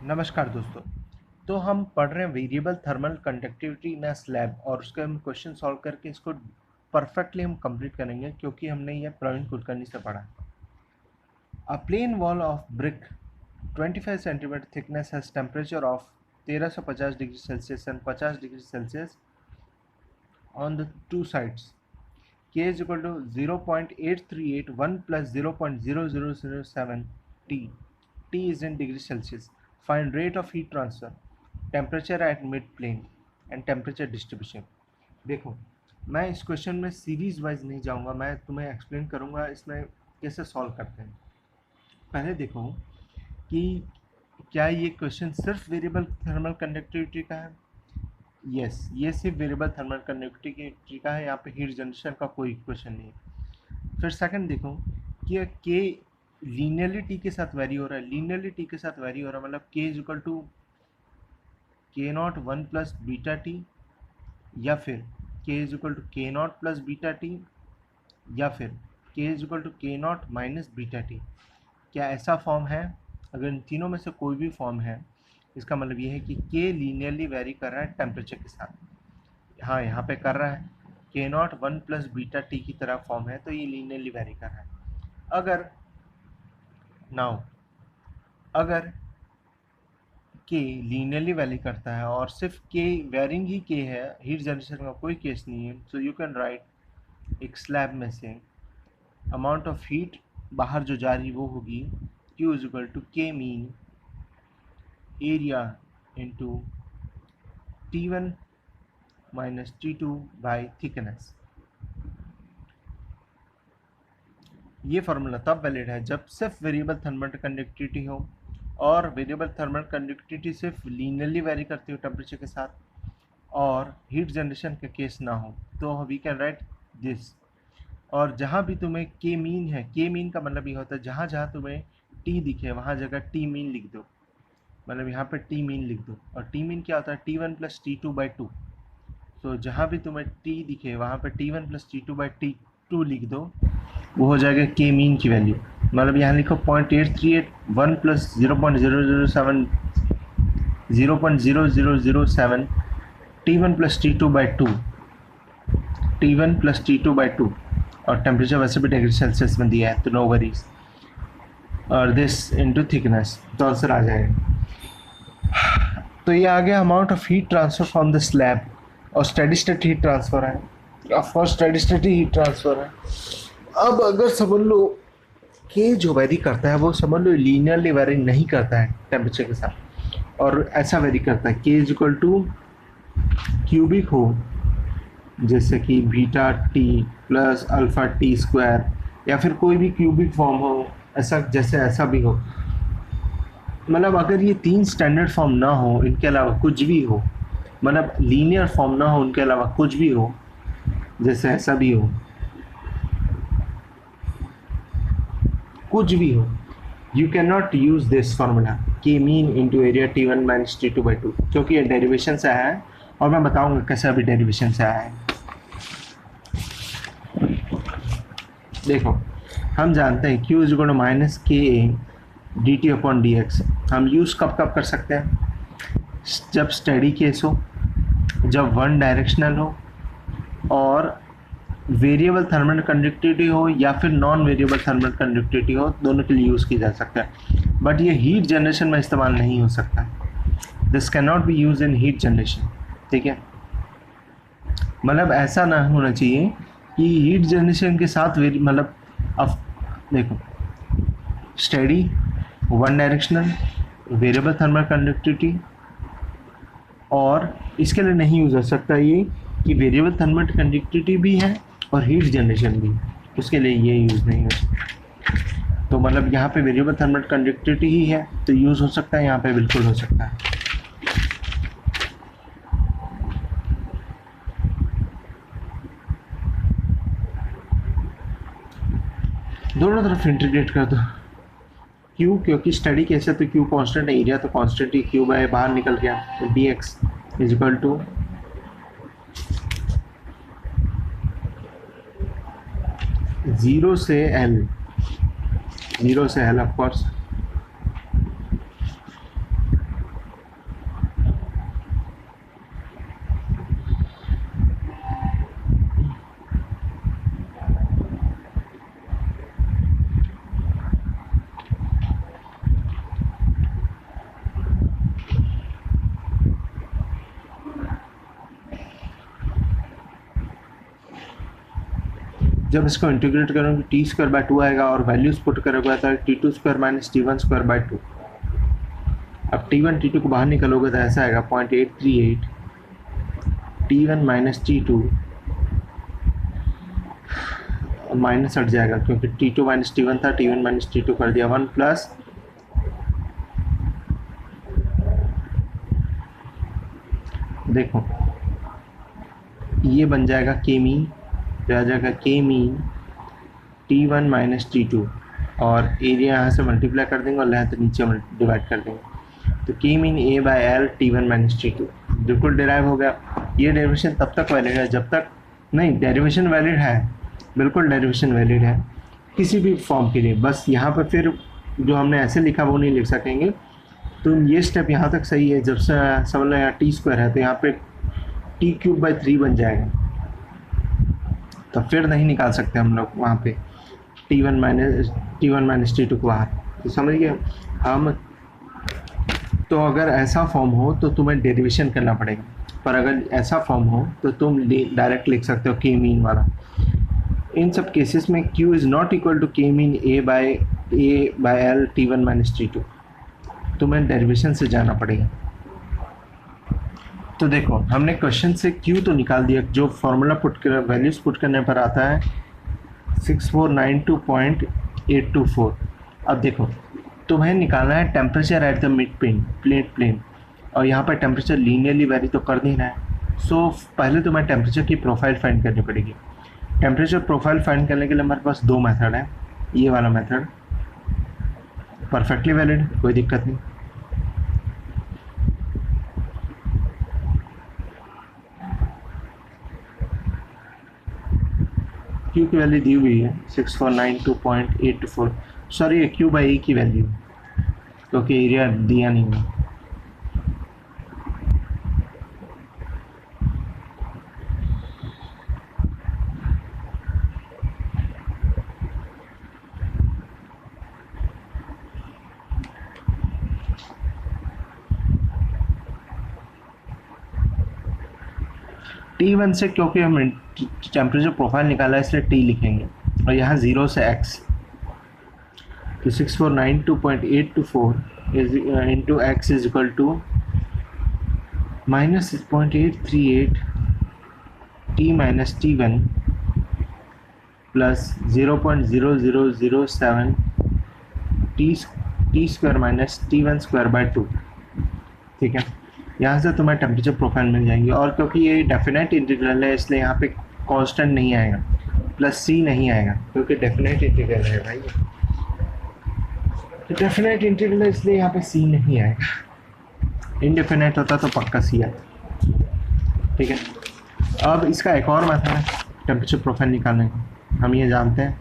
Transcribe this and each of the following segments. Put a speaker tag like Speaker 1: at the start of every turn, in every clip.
Speaker 1: नमस्कार दोस्तों। तो हम पढ़ रहे हैं वेरिएबल थर्मल कंडक्टिविटी इन अ स्लैब और उसके हम क्वेश्चन सॉल्व करके इसको परफेक्टली हम कंप्लीट करेंगे क्योंकि हमने ये प्रवीण कुलकर्णी से पढ़ा। A plane wall of brick 25 centimetre thickness has temperature of 1350 degree Celsius and 50 degree Celsius on the two sides. K is equal to 0.8381 plus 0.0007 T. T is in degree Celsius. Find rate of heat transfer, temperature at mid plane and temperature distribution. देखो, मैं इस question में series wise नहीं जाऊंगा, मैं तुम्हें explain करूंगा इसमें कैसे सॉल्व करते हैं। पहले देखो कि क्या ये क्वेश्चन सिर्फ वेरिएबल थर्मल कंडक्टिविटी का है। यस, ये सिर्फ वेरिएबल थर्मल कंडक्टिविटी का है, यहाँ पे हीट जनरेशन का कोई क्वेश्चन नहीं है। फिर सेकंड देखो कि के लीनियरली टी के साथ वेरी हो रहा है, लीनियरली टी के साथ वेरी हो रहा है, मतलब के इज इक्वल टू के not one plus beta T, या फिर के इज इक्वल टू के नॉट प्लस बीटा टी, या फिर के इज इक्वल टू के नॉट माइनस बीटा टी। क्या ऐसा फॉर्म है? अगर इन तीनों में से कोई भी फॉर्म है, इसका मतलब ये है कि के लीनियरली वेरी कर रहा है टेम्परेचर के साथ। हाँ, यहाँ पे कर रहा है के not one plus beta T की तरह फॉर्म है, तो ये लीनियरली वेरी कर रहा है। अगर के लीनियरली वेरी करता है और सिर्फ के वेरिंग ही के है, हीट जनरेशन का कोई केस नहीं है, सो यू कैन राइट एक स्लैब में से अमाउंट ऑफ हीट बाहर जो जा रही वो होगी Q is equal to K mean area into T1 minus T2 by thickness. ये फार्मूला तब वैलिड है जब सिर्फ वेरिएबल थर्मल कंडक्टिविटी हो और वेरिएबल थर्मल कंडक्टिविटी सिर्फ लीनियरली वेरी करती हो टेम्परेचर के साथ और हीट जनरेशन का केस ना हो, तो वी कैन राइट दिस। और जहाँ भी तुम्हें के मीन है, के मीन का मतलब ये होता है जहाँ जहाँ तुम्हें टी दिखे वहाँ जगह टी मीन लिख दो, मतलब यहाँ पे टी मीन लिख दो। और टी मीन क्या होता है? T1 plus T2 by to. तो जहाँ भी तुम्हें टी दिखे वहाँ पे T1 plus T2 by T2 लिख दो, वो हो जाएगा के मीन की वैल्यू। मतलब यहाँ लिखो 0.8381 plus 0.0007 T1 plus T2 by to, T1 plus T2 by to. और टेम्परेचर वैसे भी डिग्री सेल्सियस में दिया है तो नो वरीज। और दिस इनटू थिकनेस, तो आंसर आ जाएगा। तो ये आ गया amount of heat transfer from the slab, और स्टेडी स्टेट हीट ट्रांसफर है, of course steady state heat transfer है। अब अगर समझ लो कि जो वेरी करता है वो समझ लो लीनियरली वेरी नहीं करता है टेम्परेचर के साथ, और ऐसा वेरी करता है के इज इक्वल टू क्यूबिक हो, जैसे कि beta T plus alpha T square, या फिर कोई भी क्यूबिक फॉर्म हो, ऐसा जैसे ऐसा भी हो। मतलब अगर ये तीन स्टैंडर्ड फॉर्म ना हो, इनके अलावा कुछ भी हो, मतलब लीनियर फॉर्म ना हो, उनके अलावा कुछ भी हो, जैसे ऐसा भी हो, कुछ भी हो, you can not use this formula K mean into area T1 minus T2 by two, क्योंकि ये डेरिवेशन से आया है और मैं बताऊंगा कैसे अभी डेरिवेशन से आया है। देखो, हम जानते हैं Q is equal to minus K D T upon D X. हम यूज़ कब कब कर सकते हैं? जब स्टडी केस हो, जब वन डायरेक्शनल हो, और वेरिएबल थर्मल कंडक्टिविटी हो या फिर नॉन वेरिएबल थर्मल कंडक्टिविटी हो, दोनों के लिए यूज़ किया जा सकता है। बट ये हीट जनरेशन में इस्तेमाल नहीं हो सकता। This can not be use in heat generation, ठीक है? मतलब ऐसा ना होना चाहिए कि हीट जनरेशन के साथ मतलब अब देखो, steady one directional variable thermal conductivity, और इसके लिए नहीं यूज़ हो सकता ये कि वेरिएबल थर्मल कंडक्टिविटी भी है और हीट जनरेशन भी, उसके लिए ये यूज़ नहीं हो सकता। तो मतलब यहाँ पे वेरिएबल थर्मल कंडक्टिविटी ही है तो यूज़ हो सकता है, यहाँ पे बिल्कुल हो सकता है। दोनों तरफ इंटीग्रेट कर दो। Q क्योंकि स्टडी कैसे, तो Q कांस्टेंट है, एरिया तो कांस्टेंट ही, Q बाय बाहर निकल गया, तो dx इज इक्वल टू 0 से L, 0 से L ऑफ कोर्स, जब इसको इंटीग्रेट करोगे टी स्क्वायर बाय 2 आएगा और वैल्यूज पुट करोगे तो T2 square minus T1 square by 2। अब T1 T2 को बाहर निकलोगे तो ऐसा आएगा 0.838 T1 माइनस T2 माइनस हट जाएगा क्योंकि T2 माइनस T1 था, T1 माइनस T2 कर दिया 1 प्लस देखो ये बन जाएगा के मीन, तो आ जाएगा के मीन T1 माइनस T2 और एरिया यहाँ से मल्टीप्लाई कर देंगे और लेंथ नीचे डिवाइड कर देंगे, तो के mean A by L T1 minus T2 बिल्कुल डेराइव हो गया। ये डेरिवेशन तब तक वैलिड है जब तक नहीं, डेरिवेशन वैलिड है, बिल्कुल डेरिवेशन वैलिड है किसी भी फॉर्म के लिए। बस यहाँ पर फिर जो हमने ऐसे लिखा वो नहीं लिख सकेंगे, तो ये स्टेप यहाँ तक सही है। जब से समझ लो यहाँ टी स्क्वायर है तो यहाँ पे टी क्यूब बाई 3 बन जाएगा, तो फिर नहीं निकाल सकते हम लोग वहाँ पे T1 माइनस T2 को बाहर, तो समझ गए हम। तो अगर ऐसा फॉर्म हो तो तुम्हें डेरिवेशन करना पड़ेगा, पर अगर ऐसा फॉर्म हो तो तुम डायरेक्ट लिख सकते हो के मीन वाला। इन सब केसेस में Q is not equal to K mean A by L T1 minus T2, तुम्हें डेरिवेशन से जाना पड़ेगा। तो देखो हमने क्वेश्चन से Q तो निकाल दिया, जो फॉर्मूला पुट कर वैल्यूज पुट करने पर आता है 6492.824। अब देखो तुम्हें निकालना है temperature at the mid plane और यहाँ पर टेम्परेचर लीनियरली वेरी तो कर देना है। सो पहले तुम्हें टेम्परेचर की प्रोफाइल फाइंड करनी पड़ेगी। टेम्परेचर प्रोफाइल फाइंड करने के लिए हमारे पास 2 मेथड है। ये वाला मेथड परफेक्टली वैलिड, कोई दिक्कत नहीं। Q की वैल्यू दी हुई है 6492.824, सॉरी Q बाई E की वैल्यू क्योंकि एरिया दिया नहीं है। T1 से क्योंकि हम टेम्परेचर प्रोफाइल निकाला है इसलिए T लिखेंगे और यहाँ 0 से x, तो 6492.824 is into x is equal to minus 0.838 T minus T1 plus 0.0007 T square minus T1 square by 2। ठीक है, यहाँ से तुम्हें टेम्परेचर प्रोफाइल मिल जाएंगी। और क्योंकि ये डेफिनेट इंटीग्रल है इसलिए यहाँ पे कांस्टेंट नहीं आएगा, प्लस C नहीं आएगा क्योंकि डेफिनेट इंटीग्रल है भाई, तो डेफिनेट इंटीग्रल है इसलिए यहाँ पे C नहीं आएगा। इनडेफिनेट होता तो पक्का C आता। ठीक है, अब इसका एक और मेथड है टेम्परेचर प्रोफाइल निकालने का, हम ये जानते हैं।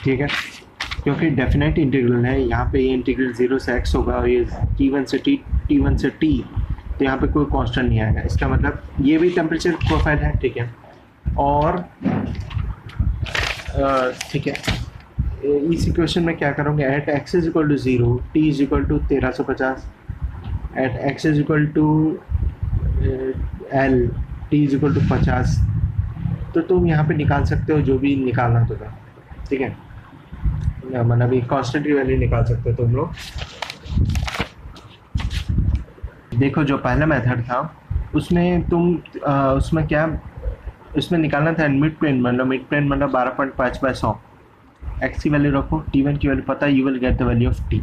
Speaker 1: ठीक है, क्योंकि डेफिनेट इंटीग्रल है यहाँ पे, ये इंटीग्रल 0 से x होगा और ये T1 से T तो यहाँ पे कोई कांस्टेंट नहीं आएगा। इसका मतलब ये भी टेम्परेचर प्रोफाइल है। ठीक है, और ठीक है, इस इक्वेशन में क्या करोगे, at x is equal to 0 t is equal to 1350, at x is equal to l t is equal to 50, तो तुम यहाँ पे निकाल सकते हो जो भी निकालना तुम्हें। ठीक है, मतलब ये कांस्टेंट की वैल्यू निकाल सकते हो तुम लोग। देखो जो पहला मेथड था उसमें तुम उसमें क्या, उसमें निकालना था मिड प्लेन, मतलब 12.5/100। एक्स की वैल्यू रखो, T1 की वैल्यू पता है, you will get the value of T।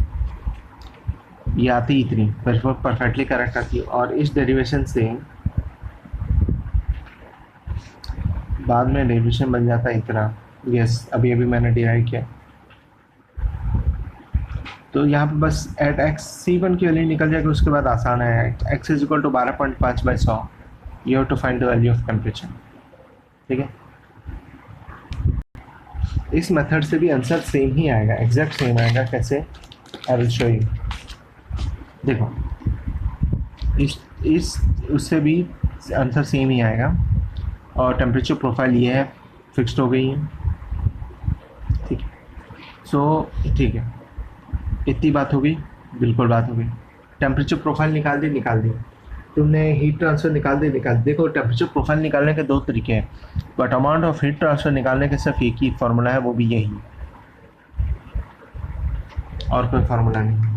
Speaker 1: ये आती इतनी परफेक्टली करेक्ट आती है। और इस डेरिवेशन से बाद में डेरिवेशन बन जाता है इतना। यस, अभी मैंने डिराइव किया। तो यहाँ पे बस एट एक्स C1 की वैल्यू निकल जाएगी, उसके बाद आसान है, x is equal to 12.5/100, you have to find the value of temperature. ठीक है, इस मेथड से भी आंसर सेम ही आएगा, एग्जैक्ट सेम आएगा। कैसे? I will show you. देखो इस उससे भी आंसर सेम ही आएगा, और टेम्परेचर प्रोफाइल ये है, फिक्स्ड हो गई है। ठीक है, सो ठीक है, इतनी बात हो गई, बिल्कुल बात हो गई। टेम्परेचर प्रोफाइल निकाल दी तुमने, हीट ट्रांसफर निकाल दी। देखो टेम्परेचर प्रोफाइल निकालने के दो तरीके हैं, but amount of heat transfer निकालने के सिर्फ एक ही फार्मूला है, वो भी यही, और कोई फार्मूला नहीं।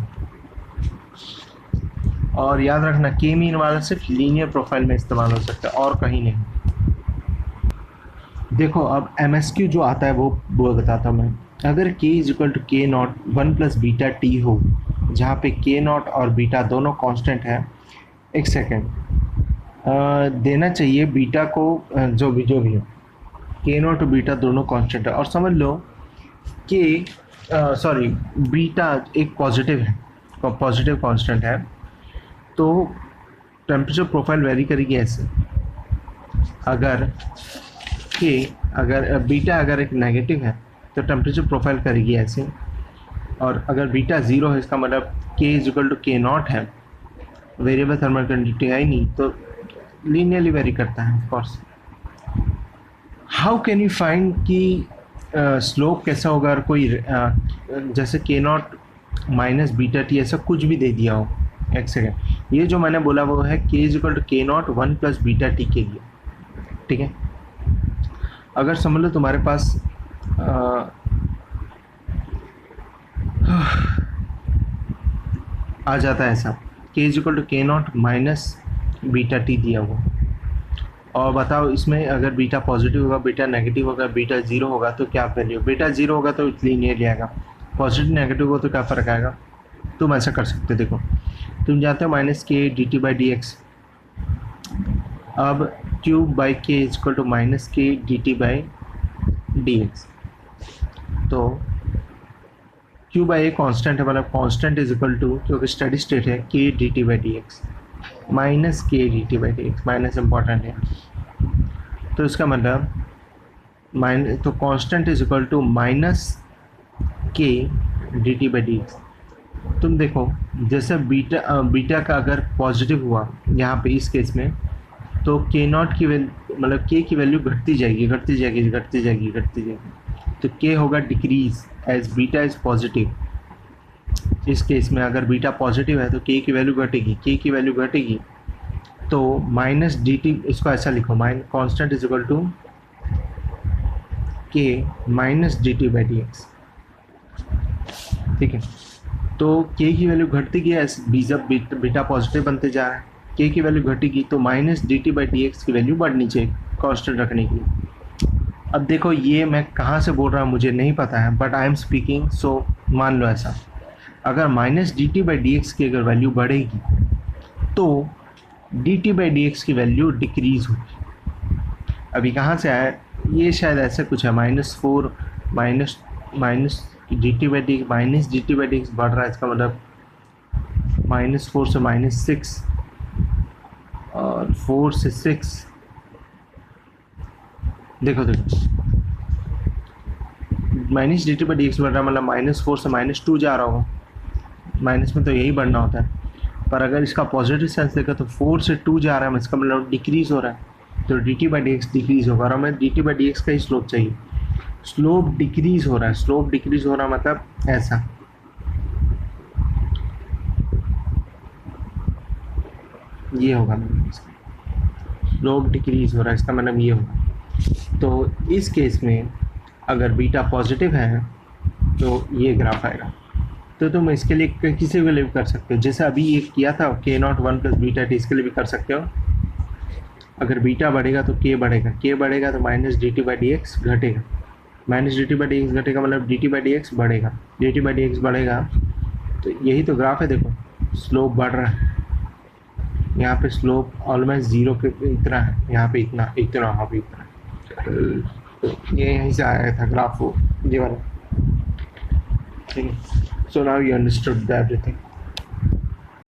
Speaker 1: और याद रखना के मीन वाला सिर्फ लीनियर प्रोफाइल में इस्तेमाल हो सकता है, और कहीं नहीं। देखो अब MSQ जो आता है वो बताता हूँ मैं। अगर k is equal to k naught 1 plus beta T हो, जहाँ पे k नॉट और बीटा दोनों कांस्टेंट है। एक सेकेंड, देना चाहिए बीटा को, जो भी हो, k नॉट और बीटा दोनों कांस्टेंट है, और समझ लो बीटा एक पॉजिटिव है, पॉजिटिव कांस्टेंट है, तो टेम्परेचर प्रोफाइल वेरी करेगी ऐसे। अगर बीटा अगर एक नेगेटिव है तो टेम्परेचर प्रोफाइल करेगी ऐसे, और अगर बीटा ज़ीरो है इसका मतलब k is equal to k naught है, वेरिएबल थर्मल कंडक्टिविटी है ही नहीं, तो लीनियरली वेरी करता है of course. How can you find कि स्लोप कैसा होगा, और कोई जैसे k naught minus beta T ऐसा कुछ भी दे दिया हो। एक सेकेंड, ये जो मैंने बोला वो है k is equal to k naught 1 plus beta T के लिए। ठीक है, अगर समझ लो तुम्हारे पास आ जाता है ऐसा, k is equal to k naught minus beta T दिया हुआ, और बताओ इसमें अगर बीटा पॉजिटिव होगा, बीटा नेगेटिव होगा, बीटा ज़ीरो होगा तो क्या वैल्यू? बीटा ज़ीरो होगा तो लीनियरली आएगा, पॉजिटिव नेगेटिव होगा तो क्या फ़र्क आएगा? तुम ऐसा कर सकते हो। देखो तुम जानते हो minus K D T by D X, अब cube by K is equal to minus K D T by D X, तो क्यू बाई ए कॉन्स्टेंट है, मतलब कॉन्स्टेंट इज इक्वल टू, क्योंकि स्टडी स्टेट है, K D T by D X minus K D T by D X, minus important है, तो इसका मतलब minus, तो constant is equal to minus K D T by D x. तुम देखो जैसे बीटा का अगर पॉजिटिव हुआ यहाँ पे इस केस में, तो के नॉट की मतलब के की वैल्यू घटती जाएगी, तो के होगा decrease as beta is positive. इस केस में अगर बीटा पॉजिटिव है तो के की वैल्यू घटेगी, तो माइनस डी टी, इसको ऐसा लिखो, कॉन्स्टेंट इज इक्वल टू के minus D T by D x. ठीक है, तो के की वैल्यू घटती गई, जब बीटा पॉजिटिव बनते जा रहा है, के की वैल्यू घटेगी तो minus D T by D x की वैल्यू बढ़नी चाहिए कांस्टेंट रखने के लिए। अब देखो ये मैं कहाँ से बोल रहा हूँ मुझे नहीं पता है, बट आई एम स्पीकिंग, सो मान लो ऐसा, अगर minus D T by D x की अगर वैल्यू बढ़ेगी तो D T by D x की वैल्यू डिक्रीज होगी। अभी कहाँ से आया ये? शायद ऐसा कुछ है, -4 minus D T by D, minus D T by D x बढ़ रहा है, इसका मतलब -4 से -6 और 4 से 6। देखो minus D T by D x बढ़ रहा है, मतलब -4 से -2 जा रहा होगा, माइनस में तो यही बढ़ना होता है, पर अगर इसका पॉजिटिव सेंस देखा तो 4 से 2 जा रहा है, इसका मतलब डिक्रीज हो रहा है, तो D T by D x decrease होगा, और हमें D T by D x का ही स्लोप चाहिए। स्लोप डिक्रीज हो रहा है, मतलब ऐसा, ये होगा, स्लोप डिक्रीज हो रहा है, इसका मतलब ये होगा। तो इस केस में अगर बीटा पॉजिटिव है तो ये ग्राफ आएगा। तो तुम इसके लिए किसी को लिव कर सकते हो, जैसे अभी ये किया था के नॉट 1 प्लस बीटा टी, इसके लिए भी कर सकते हो। अगर बीटा बढ़ेगा तो के बढ़ेगा, तो minus D T by D x घटेगा, मतलब D T by D x बढ़ेगा, तो यही तो ग्राफ है। देखो स्लोप बढ़ रहा है, यहाँ पे स्लोप ऑलमोस्ट जीरो के इतना है, यहाँ पे इतना, यहाँ पे इतना, तो ये यहीं से आया था ग्राफ वो, ये वाला। ठीक है, So now you understood everything.